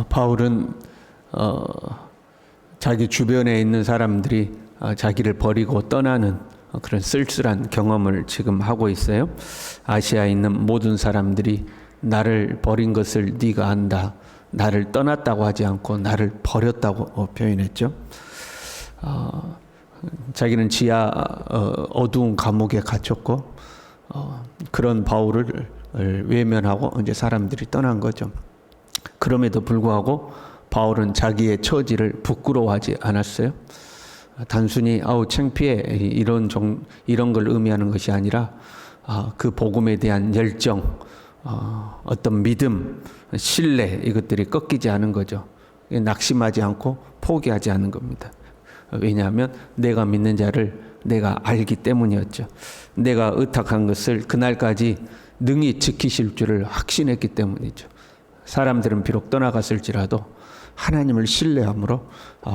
바울은 자기 주변에 있는 사람들이 자기를 버리고 떠나는 그런 쓸쓸한 경험을 지금 하고 있어요. 아시아에 있는 모든 사람들이 나를 버린 것을 네가 안다. 나를 떠났다고 하지 않고 나를 버렸다고 표현했죠. 자기는 지하 어두운 감옥에 갇혔고 그런 바울을 외면하고 이제 사람들이 떠난 거죠. 그럼에도 불구하고 바울은 자기의 처지를 부끄러워하지 않았어요. 단순히 창피해 이런 걸 의미하는 것이 아니라 그 복음에 대한 열정, 어떤 믿음, 신뢰 이것들이 꺾이지 않은 거죠. 낙심하지 않고 포기하지 않는 겁니다. 왜냐하면 내가 믿는 자를 내가 알기 때문이었죠. 내가 의탁한 것을 그날까지 능히 지키실 줄을 확신했기 때문이죠. 사람들은 비록 떠나갔을지라도 하나님을 신뢰함으로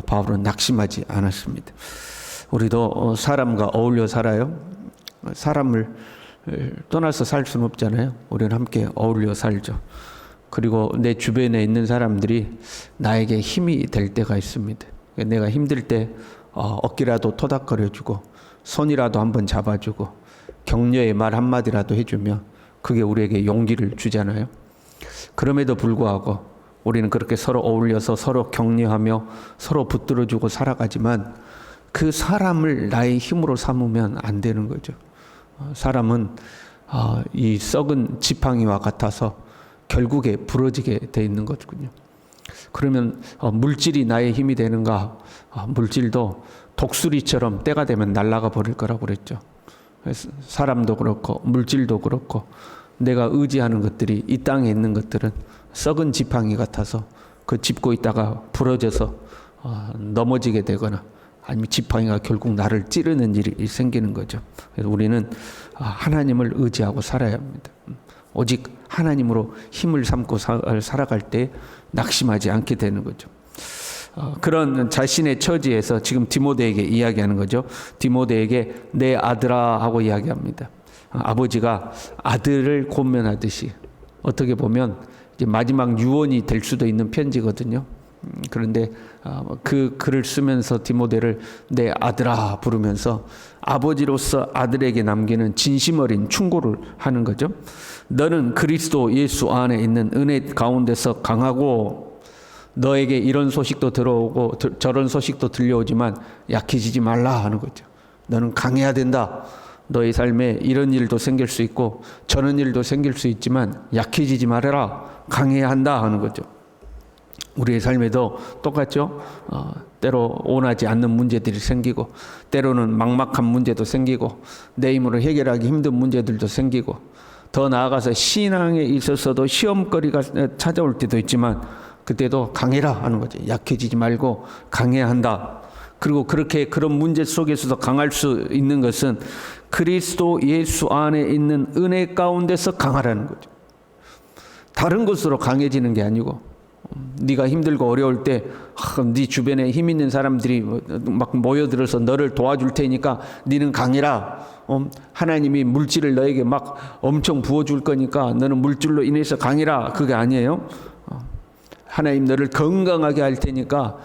바울은 낙심하지 않았습니다. 우리도 사람과 어울려 살아요. 사람을 떠나서 살 수는 없잖아요. 우리는 함께 어울려 살죠. 그리고 내 주변에 있는 사람들이 나에게 힘이 될 때가 있습니다. 내가 힘들 때 어깨라도 토닥거려주고 손이라도 한번 잡아주고 격려의 말 한마디라도 해주면 그게 우리에게 용기를 주잖아요. 그럼에도 불구하고 우리는 그렇게 서로 어울려서 서로 격려하며 서로 붙들어주고 살아가지만 그 사람을 나의 힘으로 삼으면 안 되는 거죠. 사람은 이 썩은 지팡이와 같아서 결국에 부러지게 돼 있는 거군요. 그러면 물질이 나의 힘이 되는가? 물질도 독수리처럼 때가 되면 날아가 버릴 거라고 그랬죠. 사람도 그렇고 물질도 그렇고 내가 의지하는 것들이 이 땅에 있는 것들은 썩은 지팡이 같아서 그 짚고 있다가 부러져서 넘어지게 되거나 아니면 지팡이가 결국 나를 찌르는 일이 생기는 거죠. 그래서 우리는 하나님을 의지하고 살아야 합니다. 오직 하나님으로 힘을 삼고 살아갈 때 낙심하지 않게 되는 거죠. 그런 자신의 처지에서 지금 디모데에게 이야기하는 거죠. 디모데에게 내 아들아 하고 이야기합니다. 아버지가 아들을 권면하듯이 어떻게 보면 이제 마지막 유언이 될 수도 있는 편지거든요. 그런데 그 글을 쓰면서 디모데를 내 아들아 부르면서 아버지로서 아들에게 남기는 진심 어린 충고를 하는 거죠. 너는 그리스도 예수 안에 있는 은혜 가운데서 강하고 너에게 이런 소식도 들어오고 저런 소식도 들려오지만 약해지지 말라 하는 거죠. 너는 강해야 된다. 너의 삶에 이런 일도 생길 수 있고 저런 일도 생길 수 있지만 약해지지 말아라. 강해야 한다 하는 거죠. 우리의 삶에도 똑같죠. 때로 원하지 않는 문제들이 생기고 때로는 막막한 문제도 생기고 내 힘으로 해결하기 힘든 문제들도 생기고 더 나아가서 신앙에 있어서도 시험거리가 찾아올 때도 있지만 그때도 강해라 하는 거죠. 약해지지 말고 강해야 한다. 그리고 그렇게 그런 문제 속에서도 강할 수 있는 것은 그리스도 예수 안에 있는 은혜 가운데서 강하라는 거죠. 다른 것으로 강해지는 게 아니고 네가 힘들고 어려울 때 네 주변에 힘 있는 사람들이 막 모여들어서 너를 도와줄 테니까 네는 강해라. 하나님이 물질을 너에게 막 엄청 부어줄 거니까 너는 물질로 인해서 강해라. 그게 아니에요. 하나님 너를 건강하게 할 테니까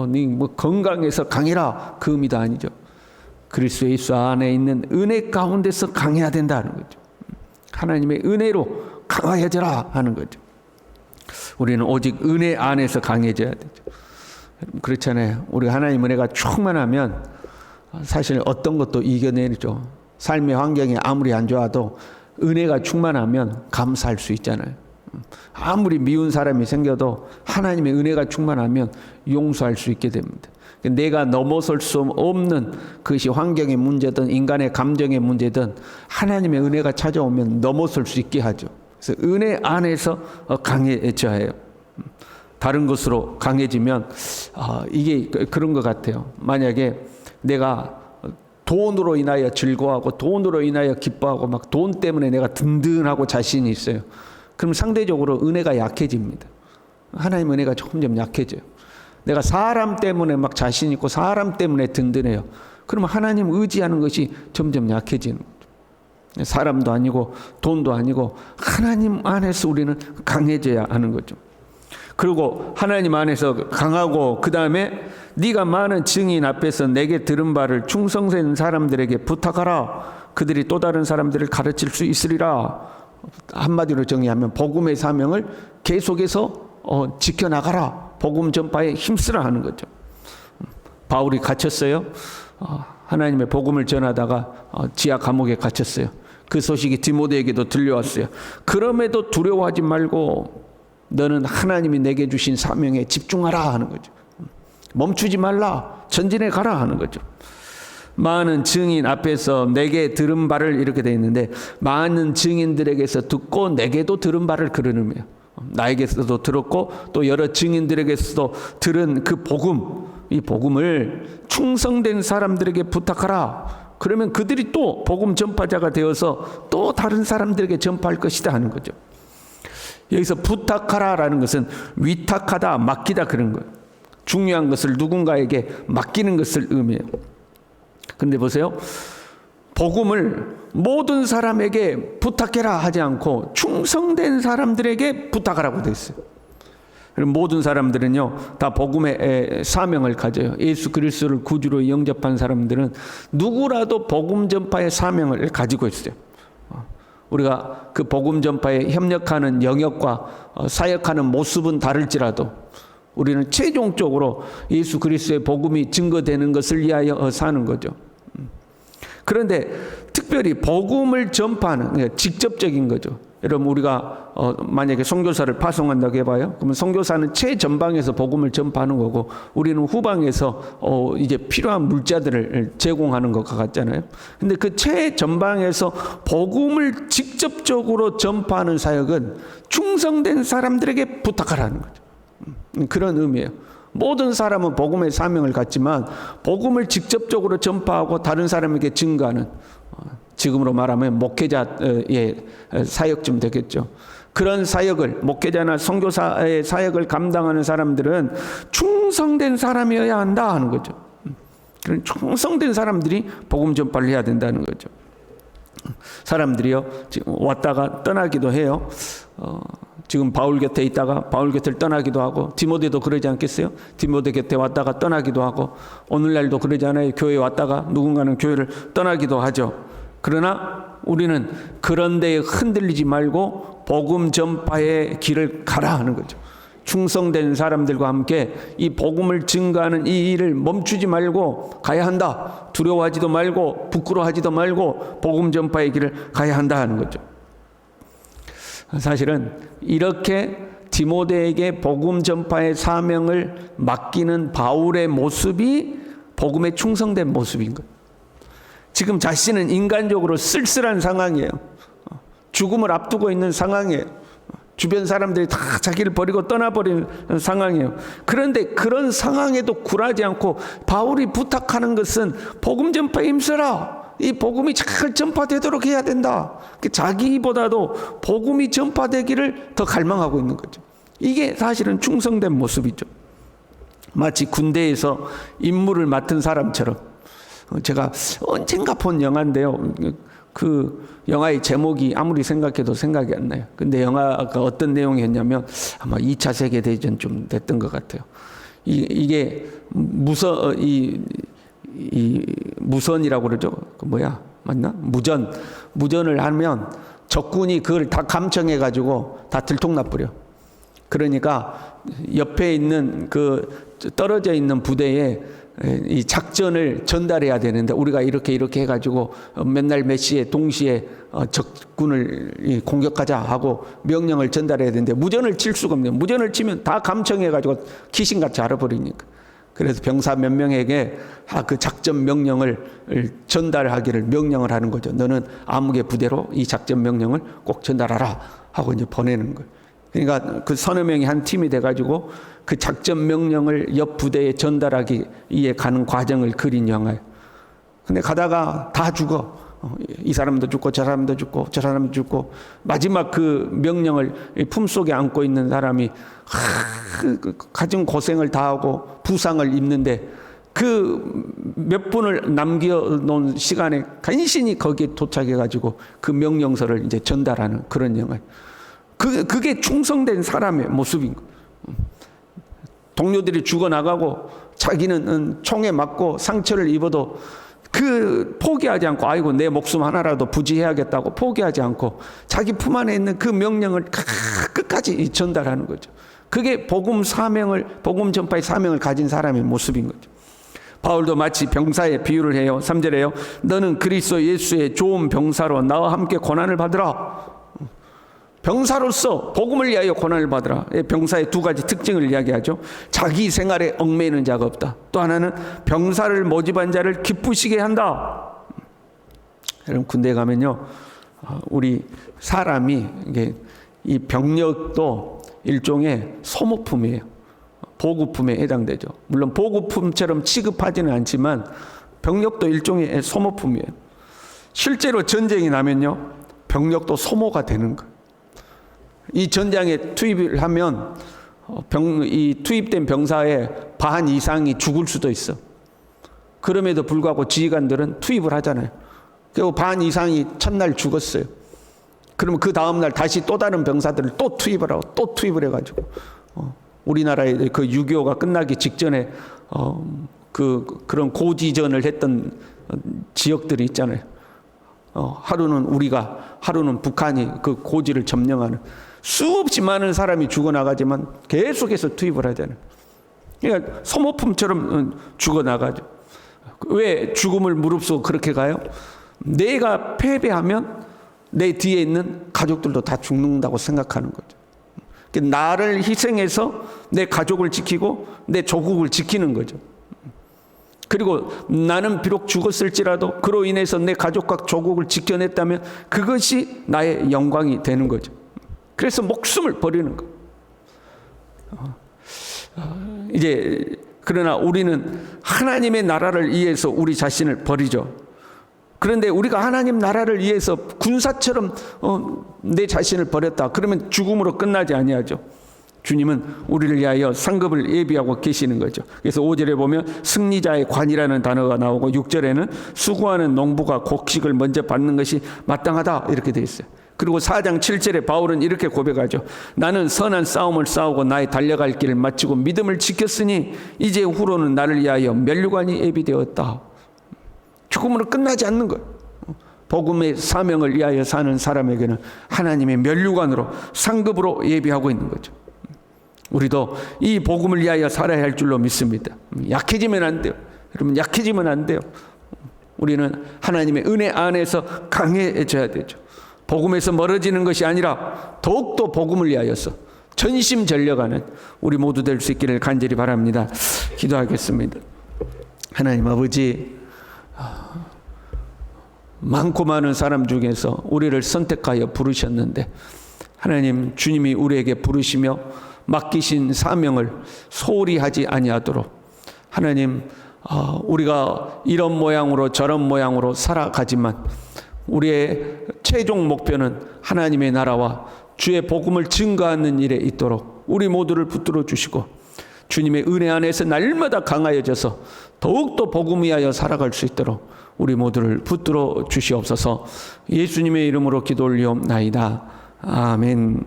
네 뭐 건강해서 강해라. 그 의미도 아니죠. 그리스도 예수 안에 있는 은혜 가운데서 강해야 된다는 거죠. 하나님의 은혜로 강해져라 하는 거죠. 우리는 오직 은혜 안에서 강해져야 되죠. 그렇잖아요. 우리 하나님 은혜가 충만하면 사실 어떤 것도 이겨내죠. 삶의 환경이 아무리 안 좋아도 은혜가 충만하면 감사할 수 있잖아요. 아무리 미운 사람이 생겨도 하나님의 은혜가 충만하면 용서할 수 있게 됩니다. 내가 넘어설 수 없는 그것이 환경의 문제든 인간의 감정의 문제든 하나님의 은혜가 찾아오면 넘어설 수 있게 하죠. 그래서 은혜 안에서 강해져야 해요. 다른 것으로 강해지면 이게 그런 것 같아요. 만약에 내가 돈으로 인하여 즐거워하고 돈으로 인하여 기뻐하고 막 돈 때문에 내가 든든하고 자신이 있어요. 그럼 상대적으로 은혜가 약해집니다. 하나님 은혜가 점점 약해져요. 내가 사람 때문에 막 자신 있고 사람 때문에 든든해요. 그러면 하나님 의지하는 것이 점점 약해지는 거죠. 사람도 아니고 돈도 아니고 하나님 안에서 우리는 강해져야 하는 거죠. 그리고 하나님 안에서 강하고 그 다음에 네가 많은 증인 앞에서 내게 들은 바를 충성된 사람들에게 부탁하라. 그들이 또 다른 사람들을 가르칠 수 있으리라. 한마디로 정의하면 복음의 사명을 계속해서 지켜나가라. 복음 전파에 힘쓰라 하는 거죠. 바울이 갇혔어요. 하나님의 복음을 전하다가 지하 감옥에 갇혔어요. 그 소식이 디모데에게도 들려왔어요. 그럼에도 두려워하지 말고 너는 하나님이 내게 주신 사명에 집중하라 하는 거죠. 멈추지 말라. 전진해 가라 하는 거죠. 많은 증인 앞에서 내게 들은 바를 이렇게 되어 있는데 많은 증인들에게서 듣고 내게도 들은 바를 그런 의미예요. 나에게서도 들었고 또 여러 증인들에게서도 들은 그 복음, 이 복음을 충성된 사람들에게 부탁하라. 그러면 그들이 또 복음 전파자가 되어서 또 다른 사람들에게 전파할 것이다 하는 거죠. 여기서 부탁하라라는 것은 위탁하다, 맡기다 그런 거예요. 중요한 것을 누군가에게 맡기는 것을 의미해요. 그런데 보세요. 복음을 모든 사람에게 부탁해라 하지 않고 충성된 사람들에게 부탁하라고 되어 있어요. 모든 사람들은요 다 복음의 사명을 가져요. 예수 그리스도를 구주로 영접한 사람들은 누구라도 복음 전파의 사명을 가지고 있어요. 우리가 그 복음 전파에 협력하는 영역과 사역하는 모습은 다를지라도 우리는 최종적으로 예수 그리스도의 복음이 증거되는 것을 위하여 사는 거죠. 그런데 특별히 복음을 전파하는 직접적인 거죠. 여러분 우리가 만약에 선교사를 파송한다고 해봐요. 그러면 선교사는 최전방에서 복음을 전파하는 거고 우리는 후방에서 이제 필요한 물자들을 제공하는 것과 같잖아요. 근데 그 최전방에서 복음을 직접적으로 전파하는 사역은 충성된 사람들에게 부탁하라는 거죠. 그런 의미예요. 모든 사람은 복음의 사명을 갖지만 복음을 직접적으로 전파하고 다른 사람에게 증거하는 지금으로 말하면 목회자의 사역쯤 되겠죠. 그런 사역을 목회자나 선교사의 사역을 감당하는 사람들은 충성된 사람이어야 한다 하는 거죠. 그런 충성된 사람들이 복음 전파를 해야 된다는 거죠. 사람들이요 지금 왔다가 떠나기도 해요. 지금 바울 곁에 있다가 바울 곁을 떠나기도 하고 디모데도 그러지 않겠어요? 디모데 곁에 왔다가 떠나기도 하고 오늘날도 그러지 않아요? 교회에 왔다가 누군가는 교회를 떠나기도 하죠. 그러나 우리는 그런 데에 흔들리지 말고 복음 전파의 길을 가라 하는 거죠. 충성된 사람들과 함께 이 복음을 증거하는 이 일을 멈추지 말고 가야 한다. 두려워하지도 말고 부끄러워하지도 말고 복음 전파의 길을 가야 한다 하는 거죠. 사실은 이렇게 디모데에게 복음 전파의 사명을 맡기는 바울의 모습이 복음에 충성된 모습인 거예요. 지금 자신은 인간적으로 쓸쓸한 상황이에요. 죽음을 앞두고 있는 상황이에요. 주변 사람들이 다 자기를 버리고 떠나버리는 상황이에요. 그런데 그런 상황에도 굴하지 않고 바울이 부탁하는 것은 복음 전파에 힘써라. 이 복음이 잘 전파되도록 해야 된다. 자기보다도 복음이 전파되기를 더 갈망하고 있는 거죠. 이게 사실은 충성된 모습이죠. 마치 군대에서 임무를 맡은 사람처럼. 제가 언젠가 본 영화인데요. 그 영화의 제목이 아무리 생각해도 생각이 안 나요. 근데 영화가 어떤 내용이었냐면 아마 2차 세계대전 좀 됐던 것 같아요. 이게 무선이라고 그러죠. 그 뭐야? 맞나? 무전을 하면 적군이 그걸 다 감청해가지고 다 들통나버려. 그러니까 옆에 있는 그 떨어져 있는 부대에 이 작전을 전달해야 되는데 우리가 이렇게 해가지고 맨날 몇 시에 동시에 적군을 공격하자 하고 명령을 전달해야 되는데 무전을 칠 수가 없네요. 무전을 치면 다 감청해가지고 귀신같이 알아버리니까. 그래서 병사 몇 명에게 그 작전 명령을 전달하기를 명령을 하는 거죠. 너는 암흑의 부대로 이 작전 명령을 꼭 전달하라 하고 이제 보내는 거예요. 그러니까 그 서너 명이 한 팀이 돼가지고 그 작전 명령을 옆 부대에 전달하기 위해 가는 과정을 그린 영화예요. 근데 가다가 다 죽어. 이 사람도 죽고 저 사람도 죽고 저 사람도 죽고 마지막 그 명령을 품속에 안고 있는 사람이 가진 고생을 다하고 부상을 입는데 그 몇 분을 남겨놓은 시간에 간신히 거기에 도착해가지고 그 명령서를 이제 전달하는 그런 영화예요. 그게 충성된 사람의 모습인 거예요. 동료들이 죽어나가고 자기는 총에 맞고 상처를 입어도 포기하지 않고, 아이고 내 목숨 하나라도 부지해야겠다고 포기하지 않고 자기 품 안에 있는 그 명령을 끝까지 전달하는 거죠. 그게 복음 전파의 사명을 가진 사람의 모습인 거죠. 바울도 마치 병사의 비유를 해요. 3절에요. 너는 그리스도 예수의 좋은 병사로 나와 함께 고난을 받으라. 병사로서 복음을 위하여 고난을 받으라. 병사의 두 가지 특징을 이야기하죠. 자기 생활에 얽매이는 자가 없다. 또 하나는 병사를 모집한 자를 기쁘시게 한다. 여러분 군대에 가면요, 우리 사람이 이 병력도 일종의 소모품이에요. 보급품에 해당되죠. 물론 보급품처럼 취급하지는 않지만 병력도 일종의 소모품이에요. 실제로 전쟁이 나면요, 병력도 소모가 되는 거예요. 이 전장에 투입을 하면 이 투입된 병사의 반 이상이 죽을 수도 있어. 그럼에도 불구하고 지휘관들은 투입을 하잖아요. 그리고 반 이상이 첫날 죽었어요. 그러면 그 다음날 다시 또 다른 병사들을 또 투입을 하고 또 투입을 해가지고 우리나라의 그 6.25가 끝나기 직전에 그런 고지전을 했던 지역들이 있잖아요. 하루는 우리가, 하루는 북한이 그 고지를 점령하는, 수없이 많은 사람이 죽어나가지만 계속해서 투입을 하잖아요. 그러니까 소모품처럼 죽어나가죠. 왜 죽음을 무릅쓰고 그렇게 가요? 내가 패배하면 내 뒤에 있는 가족들도 다 죽는다고 생각하는 거죠. 나를 희생해서 내 가족을 지키고 내 조국을 지키는 거죠. 그리고 나는 비록 죽었을지라도 그로 인해서 내 가족과 조국을 지켜냈다면 그것이 나의 영광이 되는 거죠. 그래서 목숨을 버리는 거. 이제 그러나 우리는 하나님의 나라를 위해서 우리 자신을 버리죠. 그런데 우리가 하나님 나라를 위해서 군사처럼 내 자신을 버렸다. 그러면 죽음으로 끝나지 아니하죠. 주님은 우리를 위하여 상급을 예비하고 계시는 거죠. 그래서 5절에 보면 승리자의 관이라는 단어가 나오고 6절에는 수고하는 농부가 곡식을 먼저 받는 것이 마땅하다 이렇게 되어 있어요. 그리고 4장 7절에 바울은 이렇게 고백하죠. 나는 선한 싸움을 싸우고 나의 달려갈 길을 마치고 믿음을 지켰으니 이제 후로는 나를 위하여 면류관이 예비되었다. 죽음으로 끝나지 않는 거예요. 복음의 사명을 위하여 사는 사람에게는 하나님의 면류관으로 상급으로 예비하고 있는 거죠. 우리도 이 복음을 위하여 살아야 할 줄로 믿습니다. 약해지면 안 돼요. 여러분 약해지면 안 돼요. 우리는 하나님의 은혜 안에서 강해져야 되죠. 복음에서 멀어지는 것이 아니라 더욱더 복음을 위하여서 전심전력하는 우리 모두 될 수 있기를 간절히 바랍니다. 기도하겠습니다. 하나님 아버지, 많고 많은 사람 중에서 우리를 선택하여 부르셨는데 하나님, 주님이 우리에게 부르시며 맡기신 사명을 소홀히 하지 아니하도록 하나님, 우리가 이런 모양으로 저런 모양으로 살아가지만 우리의 최종 목표는 하나님의 나라와 주의 복음을 증거하는 일에 있도록 우리 모두를 붙들어 주시고 주님의 은혜 안에서 날마다 강하여져서 더욱더 복음 위하여 살아갈 수 있도록 우리 모두를 붙들어 주시옵소서. 예수님의 이름으로 기도 올리옵나이다. 아멘.